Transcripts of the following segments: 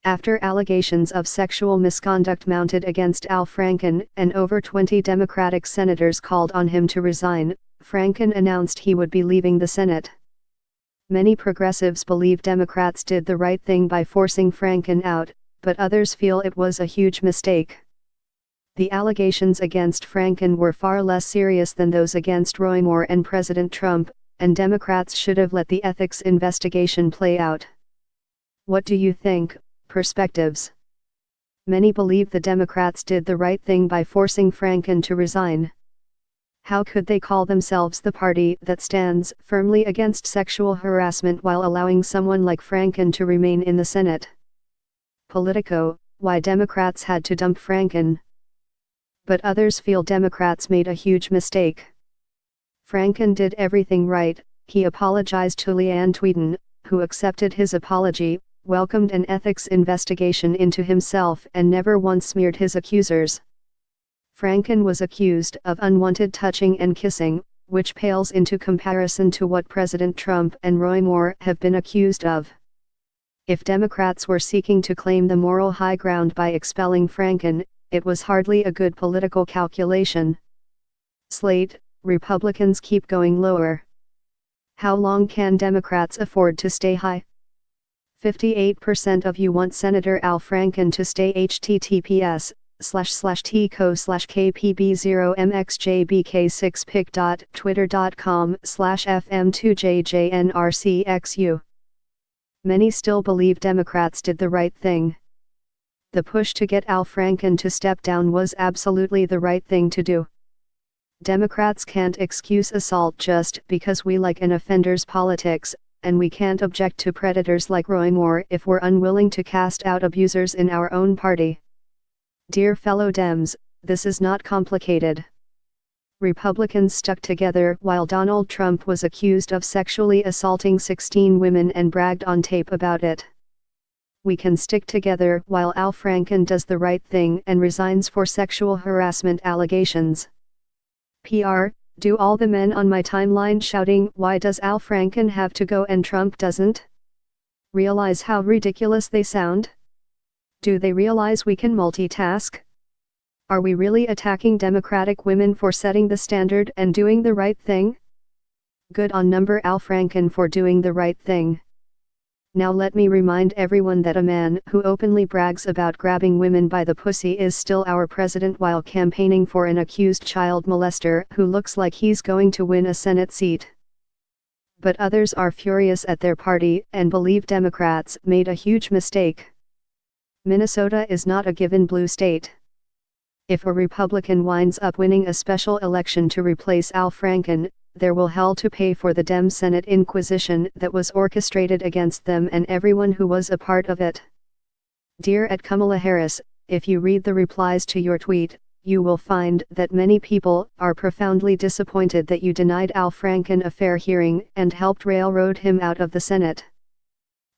After allegations of sexual misconduct mounted against Al Franken, and over 20 Democratic senators called on him to resign, Franken announced he would be leaving the Senate. Many progressives believe Democrats did the right thing by forcing Franken out, but others feel it was a huge mistake. The allegations against Franken were far less serious than those against Roy Moore and President Trump, and Democrats should have let the ethics investigation play out. What do you think, perspectives? Many believe the Democrats did the right thing by forcing Franken to resign. How could they call themselves the party that stands firmly against sexual harassment while allowing someone like Franken to remain in the Senate? Politico, why Democrats had to dump Franken. But others feel Democrats made a huge mistake. Franken did everything right. He apologized to Leanne Tweeden, who accepted his apology, welcomed an ethics investigation into himself and never once smeared his accusers. Franken was accused of unwanted touching and kissing, which pales into comparison to what President Trump and Roy Moore have been accused of. If Democrats were seeking to claim the moral high ground by expelling Franken, it was hardly a good political calculation. Slate, Republicans keep going lower. How long can Democrats afford to stay high? 58% of you want Senator Al Franken to stay. https://tco/kpb0mxjbk6pic.twitter.com/fm2jjnrcxu. Many still believe Democrats did the right thing. The push to get Al Franken to step down was absolutely the right thing to do. Democrats can't excuse assault just because we like an offender's politics, and we can't object to predators like Roy Moore if we're unwilling to cast out abusers in our own party. Dear fellow Dems, this is not complicated. Republicans stuck together while Donald Trump was accused of sexually assaulting 16 women and bragged on tape about it. We can stick together while Al Franken does the right thing and resigns for sexual harassment allegations. PR, do all the men on my timeline shouting, "Why does Al Franken have to go and Trump doesn't?" realize how ridiculous they sound? Do they realize we can multitask? Are we really attacking Democratic women for setting the standard and doing the right thing? Good on number Al Franken for doing the right thing. Now let me remind everyone that a man who openly brags about grabbing women by the pussy is still our president while campaigning for an accused child molester who looks like he's going to win a Senate seat. But others are furious at their party and believe Democrats made a huge mistake. Minnesota is not a given blue state. If a Republican winds up winning a special election to replace Al Franken, there will hell to pay for the Dem Senate Inquisition that was orchestrated against them and everyone who was a part of it. Dear Kamala Harris, if you read the replies to your tweet, you will find that many people are profoundly disappointed that you denied Al Franken a fair hearing and helped railroad him out of the Senate.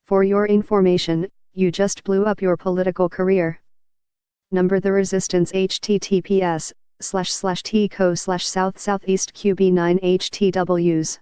For your information, you just blew up your political career. Number the resistance https://tco/south-southeast qb9 htws